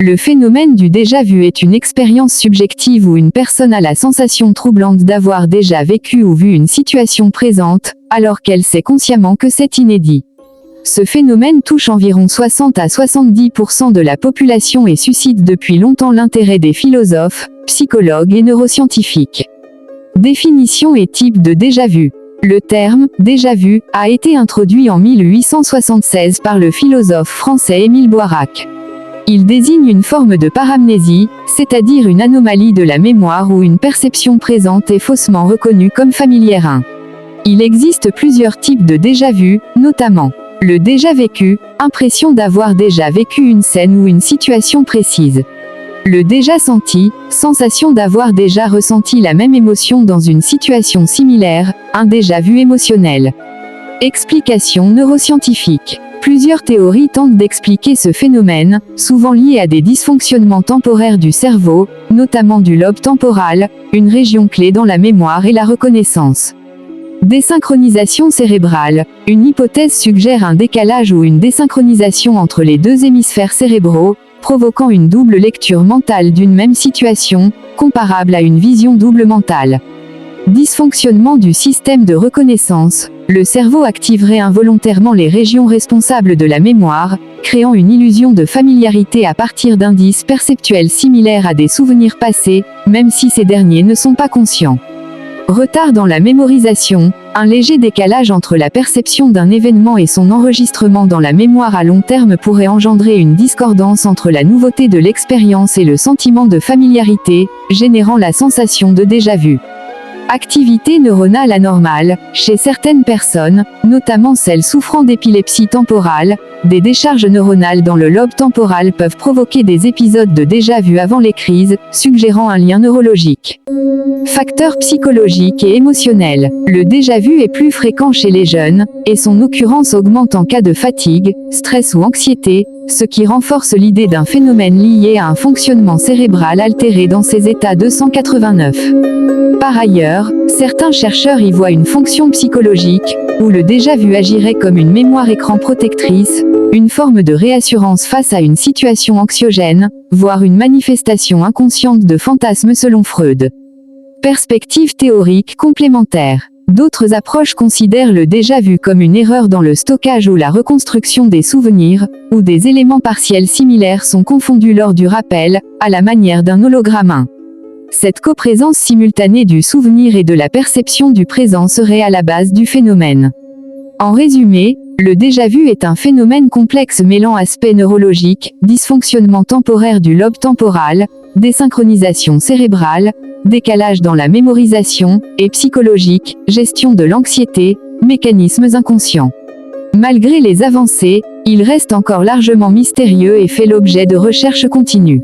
Le phénomène du déjà-vu est une expérience subjective où une personne a la sensation troublante d'avoir déjà vécu ou vu une situation présente, alors qu'elle sait consciemment que c'est inédit. Ce phénomène touche environ 60 à 70% de la population et suscite depuis longtemps l'intérêt des philosophes, psychologues et neuroscientifiques. Définition et type de déjà-vu. Le terme « déjà-vu » a été introduit en 1876 par le philosophe français Émile Boirac. Il désigne une forme de paramnésie, c'est-à-dire une anomalie de la mémoire où une perception présente est faussement reconnue comme familière. Il existe plusieurs types de déjà-vu, notamment le déjà vécu, impression d'avoir déjà vécu une scène ou une situation précise. Le déjà senti, sensation d'avoir déjà ressenti la même émotion dans une situation similaire, un déjà-vu émotionnel. Explication neuroscientifique. Plusieurs théories tentent d'expliquer ce phénomène, souvent lié à des dysfonctionnements temporaires du cerveau, notamment du lobe temporal, une région clé dans la mémoire et la reconnaissance. Désynchronisation cérébrale. Une hypothèse suggère un décalage ou une désynchronisation entre les deux hémisphères cérébraux, provoquant une double lecture mentale d'une même situation, comparable à une vision double mentale. Dysfonctionnement du système de reconnaissance. Le cerveau activerait involontairement les régions responsables de la mémoire, créant une illusion de familiarité à partir d'indices perceptuels similaires à des souvenirs passés, même si ces derniers ne sont pas conscients. Retard dans la mémorisation. Un léger décalage entre la perception d'un événement et son enregistrement dans la mémoire à long terme pourrait engendrer une discordance entre la nouveauté de l'expérience et le sentiment de familiarité, générant la sensation de déjà-vu. Activité neuronale anormale. Chez certaines personnes, notamment celles souffrant d'épilepsie temporale, des décharges neuronales dans le lobe temporal peuvent provoquer des épisodes de déjà-vu avant les crises, suggérant un lien neurologique. Facteurs psychologiques et émotionnels. Le déjà-vu est plus fréquent chez les jeunes, et son occurrence augmente en cas de fatigue, stress ou anxiété, ce qui renforce l'idée d'un phénomène lié à un fonctionnement cérébral altéré dans ses états 289. Par ailleurs, certains chercheurs y voient une fonction psychologique, où le déjà-vu agirait comme une mémoire écran protectrice, une forme de réassurance face à une situation anxiogène, voire une manifestation inconsciente de fantasmes selon Freud. Perspective théorique complémentaire. D'autres approches considèrent le déjà-vu comme une erreur dans le stockage ou la reconstruction des souvenirs, où des éléments partiels similaires sont confondus lors du rappel, à la manière d'un hologramme. Cette coprésence simultanée du souvenir et de la perception du présent serait à la base du phénomène. En résumé, le déjà-vu est un phénomène complexe mêlant aspects neurologiques, dysfonctionnement temporaire du lobe temporal, désynchronisation cérébrale, décalage dans la mémorisation, et psychologique, gestion de l'anxiété, mécanismes inconscients. Malgré les avancées, il reste encore largement mystérieux et fait l'objet de recherches continues.